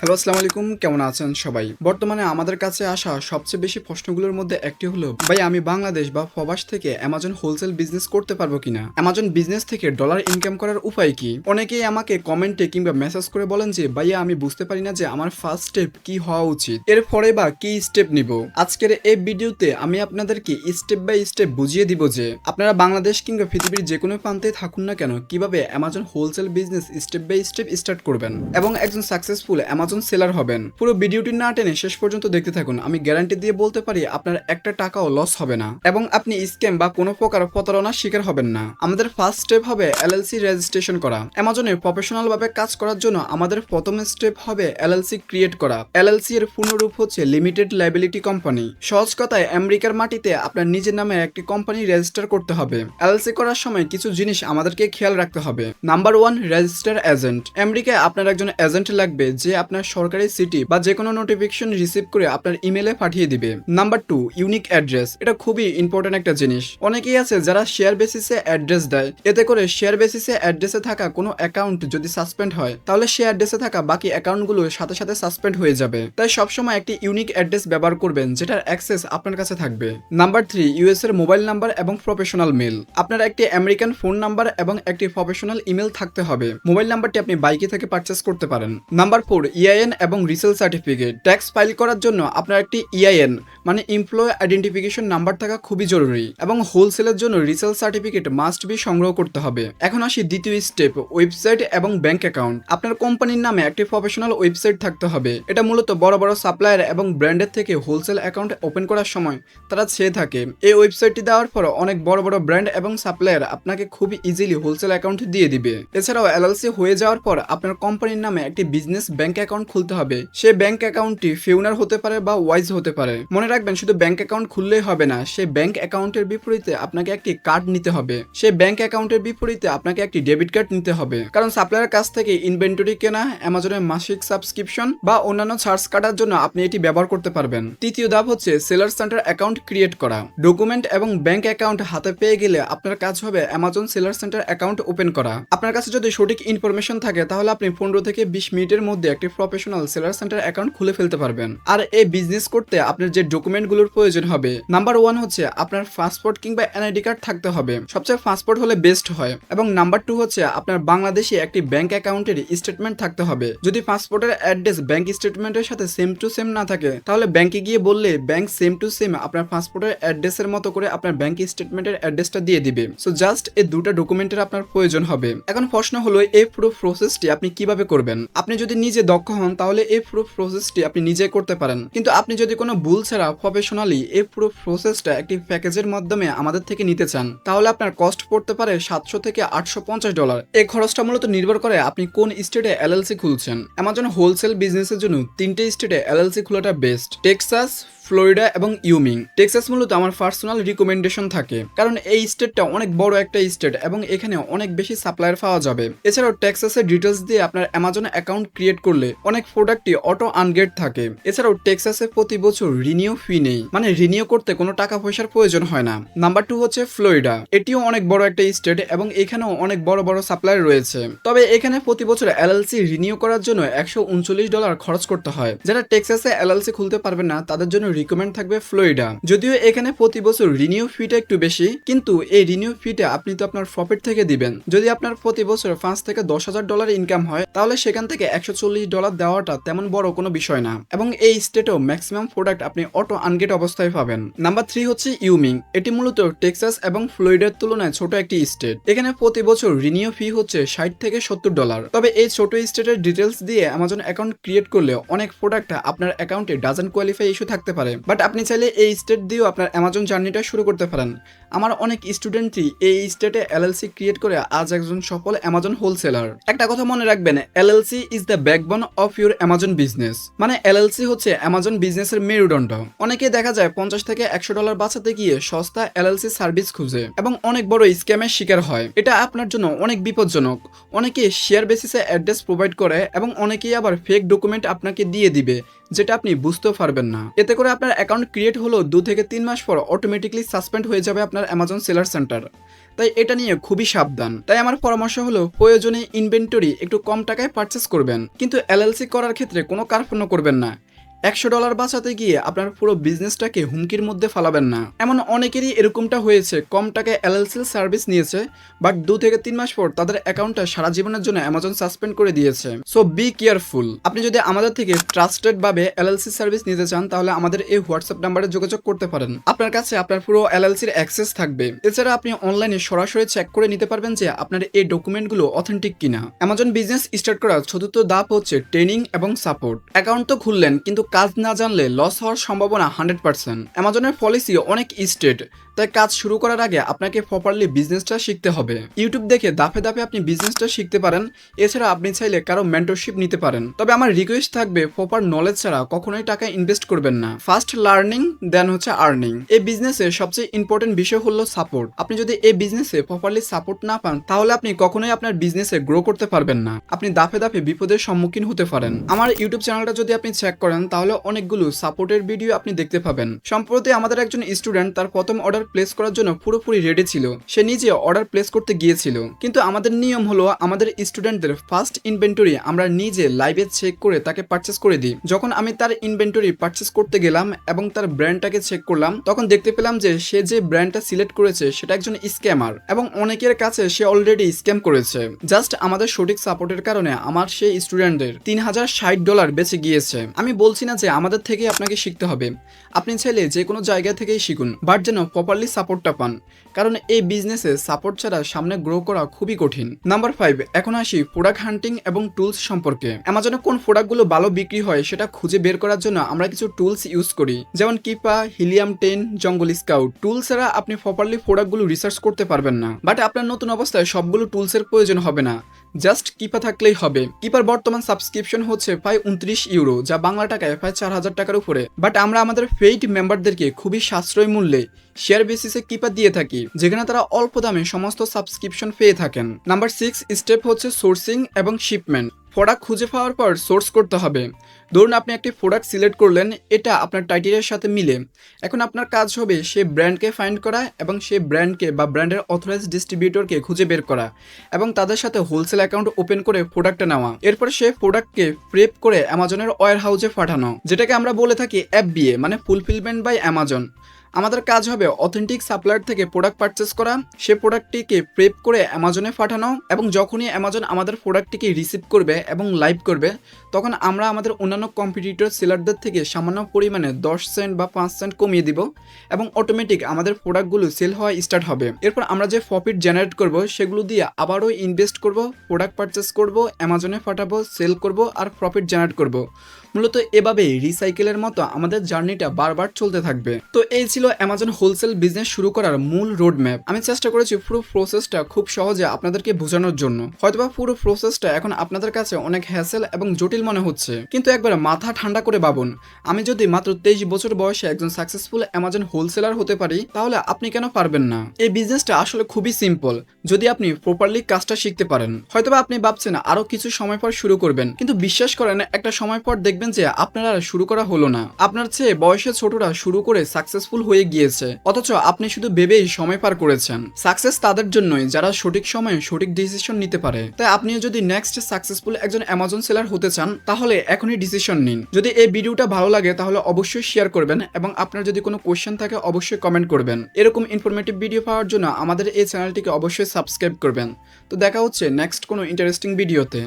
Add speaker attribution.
Speaker 1: Hello, আসসালামু আলাইকুম। কেমন আছেন সবাই? বর্তমানে আমাদের কাছে আসা সবচেয়ে বেশি প্রশ্নগুলোর মধ্যে একটি হলো, ভাই আমি বাংলাদেশ বা প্রবাস থেকে অ্যামাজন হোলসেল বিজনেস করতে পারবো কিনা? অ্যামাজন বিজনেস থেকে ডলার ইনকাম করার উপায় কি? অনেকেই আমাকে কমেন্টে কিংবা মেসেজ করে বলেন যে, ভাইয়া আমি বুঝতে পারি না যে আমার ফার্স্ট স্টেপ কি হওয়া উচিত। এরপরে বা কি স্টেপ নিব? আজকের এই ভিডিওতে আমি আপনাদেরকে স্টেপ বাই স্টেপ বুঝিয়ে দিব যে আপনারা বাংলাদেশ কিংবা পৃথিবীর যে কোনো প্রান্তে থাকুন না কেন কিভাবে Amazon wholesale business step by step start করবেন এবং একজন সাকসেসফুল অ্যামাজন সেলার হবেন। পুরো ভিডিওটি না টেনে শেষ পর্যন্ত দেখতে থাকুন। আমি গ্যারান্টি দিয়ে বলতে পারি আপনার একটা টাকাও লস হবে না এবং আপনি স্ক্যাম বা কোনো প্রকার প্রতারণার শিকার হবেন না। আমাদের ফার্স্ট স্টেপ হবে এলএলসি রেজিস্ট্রেশন করা। অ্যামাজনে প্রফেশনাল ভাবে কাজ করার জন্য আমাদের প্রথম স্টেপ হবে এলএলসি ক্রিয়েট করা। এলএলসি এর পূর্ণরূপ হচ্ছে লিমিটেড লায়াবিলিটি কোম্পানি। সহজ কথায় আমেরিকার মাটিতে আপনার নিজের নামে একটি কোম্পানি রেজিস্টার করতে হবে। এলএলসি করার সময় কিছু জিনিস আমাদেরকে খেয়াল রাখতে হবে। Number 1, register agent. আমেরিকায় আপনার একজন এজেন্ট লাগবে যে আপনার সরকারি সিটি বা যে কোনো নোটিফিকেশন রিসিভ করে আপনার ইমেলে পাঠিয়ে দিবে। Number 2, unique address. এটা খুবই ইম্পর্টেন্ট একটা জিনিস। অনেকেই আছে যারা শেয়ার বেসিসে অ্যাড্রেস দেয়, এতে করে শেয়ার বেসিসে অ্যাড্রেসে থাকা কোনো অ্যাকাউন্ট যদি সাসপেন্ড হয় তাহলে সে অ্যাড্রেসে থাকা বাকি অ্যাকাউন্টগুলো সাথে সাথে সাসপেন্ড হয়ে যাবে। তাই সবসময় একটি ইউনিক অ্যাড্রেস ব্যবহার করবেন যেটার অ্যাক্সেস আপনার কাছে থাকবে। নাম্বার 3, ইউএস এর মোবাইল নাম্বার এবং প্রফেশনাল মেল। আপনার একটি আমেরিকান ফোন নাম্বার এবং একটি প্রফেশনাল ইমেল থাকতে হবে। মোবাইল নাম্বারটি আপনি বাইকে থেকে পারচেস করতে পারেন। নাম্বার 4, ইআইএন এবং রিসেল সার্টিফিকেট। ট্যাক্স ফাইল করার জন্য আপনার একটি ইআইএন মানে এমপ্লয় আইডেন্টিফিকেশন নাম্বার থাকা খুবই জরুরি এবং হোলসেলের জন্য রিসেল সার্টিফিকেট মাস্ট বি সংগ্রহ করতে হবে। এখন আসি দ্বিতীয় স্টেপ, ওয়েবসাইট এবং ব্যাংক অ্যাকাউন্ট। আপনার কোম্পানির নামে একটি প্রফেশনাল ওয়েবসাইট থাকতে হবে। এটা মূলত বড় বড় সাপ্লায়ার এবং ব্র্যান্ডের থেকে হোলসেল অ্যাকাউন্ট ওপেন করার সময় তারা চেয়ে থাকে। এই ওয়েবসাইটটি দেওয়ার পর অনেক বড় বড় ব্র্যান্ড এবং সাপ্লায়ার আপনাকে খুবই ইজিলি হোলসেল অ্যাকাউন্ট দিয়ে দিবে। এছাড়াও এলএলসি হয়ে যাওয়ার পর আপনার কোম্পানির নামে একটি বিজনেস ব্যাংক অ্যাকাউন্ট খুলতে হবে। সেই ব্যাংক অ্যাকাউন্টটি ফিউনার হতে পারে বা ওয়াইজ হতে পারে। মনে রাখবেন শুধু ব্যাংক অ্যাকাউন্ট খুললেই হবে না, সেই ব্যাংক অ্যাকাউন্টের বিপরীতে আপনাকে একটি কার্ড নিতে হবে। সেই ব্যাংক অ্যাকাউন্টের বিপরীতে আপনাকে একটি ডেবিট কার্ড নিতে হবে, কারণ সাপ্লায়ারের কাছ থেকে ইনভেন্টরি কেনা, অ্যামাজনের মাসিক সাবস্ক্রিপশন বা অন্যান্য চার্জ কাটার জন্য আপনি এটি ব্যবহার করতে পারবেন। তৃতীয় ধাপ হচ্ছে সেলার সেন্টার অ্যাকাউন্ট ক্রিয়েট করা। ডকুমেন্ট এবং ব্যাংক অ্যাকাউন্ট হাতে পেয়ে গেলে আপনার কাজ হবে Amazon seller centre account open করা। আপনার কাছে যদি সঠিক ইনফরমেশন থাকে তাহলে আপনি 15 থেকে 20 মিনিটের মধ্যে একটি প্রফেশনাল সেলার সেন্টার অ্যাকাউন্ট খুলে ফেলতে পারবেন। আর এই বিজনেস করতে আপনার যে ডকুমেন্টগুলোর প্রয়োজন হবে, নাম্বার 1 হচ্ছে আপনার পাসপোর্ট কিংবা এনআইডি কার্ড থাকতে হবে। সবচেয়ে পাসপোর্ট হলে বেস্ট হয়। এবং নাম্বার 2 হচ্ছে আপনার বাংলাদেশি একটি ব্যাংক অ্যাকাউন্টের স্টেটমেন্ট থাকতে হবে। যদি পাসপোর্টের অ্যাড্রেস ব্যাংক স্টেটমেন্টের সাথে সেম টু সেম না থাকে তাহলে ব্যাংকে গিয়ে বললে ব্যাংক সেম টু সেম আপনার পাসপোর্টের অ্যাড্রেসের মতো করে আপনার ব্যাংক স্টেটমেন্টের অ্যাড্রেসটা দিয়ে দিবে। সো জাস্ট এই দুটো ডকুমেন্টের আপনার প্রয়োজন হবে। এখন প্রশ্ন হলো এই পুরো প্রসেসটি আপনি কিভাবে করবেন। আপনি যদি নিজে দক্ষ হন তাহলে এই পুরো প্রসেসটি আপনি নিজে করতে পারেন, কিন্তু আপনি যদি কোনো ভুল ছাড়া প্রফেশনালি এই পুরো প্রসেসটা একটি প্যাকেজের মাধ্যমে আমাদের থেকে নিতে চান তাহলে আপনার কস্ট পড়তে পারে $700 থেকে $850। এই খরচটা মূলত নির্ভর করে আপনি কোন স্টেটে এলএলসি খুলছেন। অ্যামাজন হোলসেল বিজনেসের জন্য 3টে স্টেটে এলএলসি খোলাটা বেস্ট: টেক্সাস, ফ্লোরিডা এবং ইউমিং। টেক্সাস মূলত আমার পার্সোনাল রিকমেন্ডেশন থাকে, কারণ এই স্টেটটা অনেক বড় একটা স্টেট এবং এখানে অনেক বেশি সাপ্লায়ার পাওয়া যাবে। এছাড়াও টেক্সাসের ডিটেলস দিয়ে আপনার অ্যামাজন অ্যাকাউন্ট ক্রিয়েট করলে অনেক প্রোডাক্টই অটো আনগেট থাকে। এছাড়াও টেক্সাসে প্রতি বছর রিনিউ ফি নেই, মানে রিনিউ করতে কোনো টাকা পয়সার প্রয়োজন হয় না। নাম্বার 2 হচ্ছে ফ্লোরিডা। এটিও অনেক বড় একটা স্টেট এবং এখানেও অনেক বড় বড় সাপ্লায়ার রয়েছে। তবে এখানে প্রতি বছর এলএলসি রিনিউ করার জন্য $139 খরচ করতে হয়। যারা টেক্সাসে এলএলসি খুলতে পারবে না তাদের জন্য রিকমেন্ড থাকবে ফ্লোরিডা। যদিও এখানে প্রতি বছর রিনিউ ফিটা একটু বেশি, কিন্তু এই রিনিউ ফিটা আপনি তো আপনার প্রফিট থেকে দিবেন। যদি আপনার প্রতি বছর $5,000 থেকে $10,000 ইনকাম হয় তাহলে সেখান থেকে $140 দেওয়াটা তেমন বড় কোনো বিষয় না এবং এই স্টেটেও ম্যাক্সিমাম প্রোডাক্ট আপনি অটো আনগেট অবস্থায় পাবেন। নাম্বার 3 হচ্ছে ইউমিং। এটি মূলত টেক্সাস এবং ফ্লোরিডার তুলনায় ছোট একটি স্টেট। এখানে প্রতি বছর রিনিউ ফি হচ্ছে $60 থেকে $70। তবে এই ছোট স্টেটের ডিটেলস দিয়ে অ্যামাজন অ্যাকাউন্ট ক্রিয়েট করলে অনেক প্রোডাক্ট আপনার অ্যাকাউন্টে ডাজন্ট কোয়ালিফাই ইস্যু থাকতে পারে, বাট আপনি চাইলে এই স্টেট দিয়েও আপনার অ্যামাজন জার্নিটা শুরু করতে পারেন। আমার অনেক স্টুডেন্টই এই স্টেটে এলএলসি ক্রিয়েট করে আজ একজন সফল অ্যামাজন হোলসেলার। একটা কথা মনে রাখবেন, LLC is the backbone of your Amazon business. মানে এলএলসি হচ্ছে অ্যামাজন বিজনেসের মেরুদণ্ড। অনেকে দেখা যায় $50 থেকে $100 বাঁচাতে গিয়ে সস্তা এলএলসি সার্ভিস খুঁজে এবং অনেক বড় স্ক্যামের শিকার হয়। এটা আপনার জন্য অনেক বিপজ্জনক। অনেকে শেয়ার বেসিসে অ্যাড্রেস প্রোভাইড করে এবং অনেকেই আবার ফেক ডকুমেন্ট আপনাকে দিয়ে দিবে যেটা আপনি বুঝতেও পারবেন না। এতে করে আপনার অ্যাকাউন্ট ক্রিয়েট হলো 2 থেকে 3 মাস পর অটোমেটিকলি সাসপেন্ড হয়ে যাবে আপনার অ্যামাজন সেলার সেন্টার। তাই এটা নিয়ে খুবই সাবধান। তাই আমার পরামর্শ হলো প্রয়োজনে ইনভেন্টরি একটু কম টাকায় পারচেস করবেন, কিন্তু এলএলসি করার ক্ষেত্রে কোনো কার্পণ্য করবেন না। $100 বাঁচাতে গিয়ে আপনার পুরো বিজনেসটাকে হুমকির মধ্যে ফালাবেন না। এমন অনেকেরই এরকমটা হয়েছে, কম টাকায় এলএলসি সার্ভিস নিয়েছে, বাট 2 থেকে 3 মাস পর তাদের অ্যাকাউন্টটা সারা জীবনের জন্য অ্যামাজন সাসপেন্ড করে দিয়েছে। So be careful. আপনি যদি আমাদের থেকে ট্রাস্টেড ভাবে এলএলসি সার্ভিস নিতে চান তাহলে আমাদের এই হোয়াটসঅ্যাপ নাম্বারে যোগাযোগ করতে পারেন। আপনার কাছে আপনার পুরো এলএলসির অ্যাক্সেস থাকবে। এছাড়া আপনি অনলাইনে সরাসরি চেক করে নিতে পারবেন যে আপনার এই ডকুমেন্টগুলো অথেন্টিক কিনা। অ্যামাজন বিজনেস স্টার্ট করার চতুর্থ ধাপ হচ্ছে ট্রেনিং এবং সাপোর্ট। অ্যাকাউন্ট তো খুললেন, কিন্তু কাজ না জানলে লস হওয়ার সম্ভাবনা 100%। অ্যামাজনের পলিসি অনেক স্ট্রিক্ট, তাই কাজ শুরু করার আগে আপনাকে প্রপারলি বিজনেসটা শিখতে হবে। ইউটিউব দেখে ধাপে ধাপে আপনি বিজনেসটা শিখতে পারেন। এছাড়া আপনি চাইলে কারো মেন্টরশিপ নিতে পারেন। তবে আমার রিকোয়েস্ট থাকবে, প্রপার নলেজ ছাড়া কখনোই টাকা ইনভেস্ট করবেন না। ফার্স্ট লার্নিং দেন হচ্ছে আর্নিং। এই বিজনেসে সবচেয়ে ইম্পর্টেন্ট বিষয় হলো সাপোর্ট। আপনি যদি এই বিজনেসে প্রপারলি সাপোর্ট না পান তাহলে আপনি কখনোই আপনার বিজনেসে গ্রো করতে পারবেন না। আপনি ধাপে ধাপে বিপদের সম্মুখীন হতে পারেন। আমার ইউটিউব চ্যানেলটা যদি আপনি চেক করেন তাহলে অনেকগুলো সাপোর্টের ভিডিও আপনি দেখতে পাবেন। সম্প্রতি আমাদের একজন স্টুডেন্ট তার প্রথম অর্ডার প্লেস করার জন্য পুরোপুরি রেডি ছিল। সে নিজে অর্ডার প্লেস করতে গিয়েছিল, কিন্তু আমাদের নিয়ম হলো আমাদের স্টুডেন্টদের ফার্স্ট ইনভেন্টরি আমরা নিজে লাইভে চেক করে তাকে পারচেস করে দিই। যখন আমি তার ইনভেন্টরি পারচেস করতে গেলাম এবং তার ব্র্যান্ডটাকে চেক করলাম, তখন দেখতে পেলাম যে সে যে ব্র্যান্ডটা সিলেক্ট করেছে সেটা একজন স্ক্যামার এবং অনেকের কাছে সে অলরেডি স্ক্যাম করেছে। জাস্ট আমাদের সঠিক সাপোর্টের কারণে আমার সেই স্টুডেন্টদের $3060 বেঁচে গিয়েছে। আমি বলছি না যে আমাদের থেকে আপনাকে শিখতে হবে, আপনি চাইলে যে কোনো জায়গা থেকেই শিখুন, বাট যেন প্রপারলি সাপোর্টটা পান, কারণ এই বিজনেসে সাপোর্ট ছাড়া সামনে গ্রো করা খুবই কঠিন। নাম্বার 5, এখন আসি প্রোডাক্ট হান্টিং এবং টুলস সম্পর্কে। অ্যামাজনে কোন প্রোডাক্টগুলো ভালো বিক্রি হয় সেটা খুঁজে বের করার জন্য আমরা কিছু টুলস ইউজ করি, যেমন কিপা, হিলিয়াম 10, জঙ্গল স্কাউট। টুলস ছাড়া আপনি প্রপারলি প্রোডাক্টগুলো রিসার্চ করতে পারবেন না। বাট আপনার নতুন অবস্থায় সবগুলো টুলসের প্রয়োজন হবে না, জাস্ট কিপা থাকলেই হবে। কিপার বর্তমান সাবস্ক্রিপশন হচ্ছে প্রায় €29, যা বাংলা টাকায় প্রায় 4000 টাকার উপরে। বাট আমরা আমাদের পেইড মেম্বারদেরকে খুবই সাশ্রয়ী মূল্যে শেয়ার বেসিসে কিপা দিয়ে থাকি, যেখানে তারা অল্প দামে সমস্ত সাবস্ক্রিপশন পেয়ে থাকেন। নাম্বার 6 স্টেপ হচ্ছে সোর্সিং এবং শিপমেন্ট। প্রোডাক্ট খুঁজে পাওয়ার পর সোর্স করতে হবে। ধরুন আপনি একটি প্রোডাক্ট সিলেক্ট করলেন, এটা আপনার টাইটেলের সাথে মিলে। এখন আপনার কাজ হবে সেই ব্র্যান্ডকে ফাইন্ড করা এবং সেই ব্র্যান্ডকে বা ব্র্যান্ডের অথরাইজ ডিস্ট্রিবিউটরকে খুঁজে বের করা এবং তাদের সাথে হোলসেল অ্যাকাউন্ট ওপেন করে প্রোডাক্টটা নেওয়া। এরপর সেই প্রোডাক্টকে প্রেপ করে অ্যামাজনের ওয়্যার হাউসে পাঠানো, যেটাকে আমরা বলে থাকি FBA, মানে ফুলফিলমেন্ট বাই অ্যামাজন। আমাদের কাজ হবে অথেন্টিক সাপ্লায়ার থেকে প্রোডাক্ট পারচেস করা, সে প্রোডাক্টটিকে প্রেপ করে অ্যামাজনে পাঠানো, এবং যখনই অ্যামাজন আমাদের প্রোডাক্টটিকে রিসিভ করবে এবং লাইভ করবে, তখন আমরা আমাদের অন্যান্য কম্পিটিটর সেলারদের থেকে সামান্য পরিমাণে 10 সেন্ট বা 5 সেন্ট কমিয়ে দিব এবং অটোমেটিক আমাদের প্রোডাক্টগুলো সেল হওয়া স্টার্ট হবে। এরপর আমরা যে প্রফিট জেনারেট করব সেগুলো দিয়ে আবারও ইনভেস্ট করব, প্রোডাক্ট পারচেস করব, অ্যামাজনে পাঠাবো, সেল করব আর প্রফিট জেনারেট করব। মূলত এভাবে রিসাইকেলের মতো আমাদের জার্নিটা বারবার চলতে থাকবে। তো এই ছিল অ্যামাজন হোলসেল বিজনেস শুরু করার মূল রোড ম্যাপ। আমি চেষ্টা করেছি পুরো প্রসেসটা খুব সহজে আপনাদেরকে বোঝানোর জন্য। হয়তোবা পুরো প্রসেসটা এখন আপনাদের কাছে অনেক হ্যাসেল এবং জটিল মনে হচ্ছে, কিন্তু একবার মাথা ঠান্ডা করে ভাবুন, আমি যদি মাত্র 23 বছর বয়সে একজন সাকসেসফুল অ্যামাজন হোলসেলার হতে পারি, তাহলে আপনি কেন পারবেন না? এই বিজনেসটা আসলে খুবই সিম্পল, যদি আপনি প্রপারলি কাজটা শিখতে পারেন। হয়তোবা আপনি ভাবছেন আরো কিছু সময় পর শুরু করবেন, কিন্তু বিশ্বাস করেন একটা সময় পর দেখবেন যে আপনার আর শুরু করা হলো না। আপনার চেয়ে বয়সে ছোটরা শুরু করে সাকসেসফুল হয়ে গিয়েছে, অথচ আপনি শুধু ভেবেই সময় পার করেছেন। সাকসেস তাদের জন্যই যারা সঠিক সময়ে সঠিক ডিসিশন নিতে পারে। তাই আপনিও যদি নেক্সট সাকসেসফুল একজন অ্যামাজন সেলার হতে চান, তাহলে এখনই ডিসিশন নিন। যদি এই ভিডিওটা ভালো লাগে তাহলে অবশ্যই শেয়ার করবেন, এবং আপনার যদি কোনো কোশ্চেন থাকে অবশ্যই কমেন্ট করবেন। এরকম ইনফরমেটিভ ভিডিও পাওয়ার জন্য আমাদের এই চ্যানেলটিকে অবশ্যই সাবস্ক্রাইব করবেন। তো দেখা হচ্ছে নেক্সট কোনো ইন্টারেস্টিং ভিডিওতে।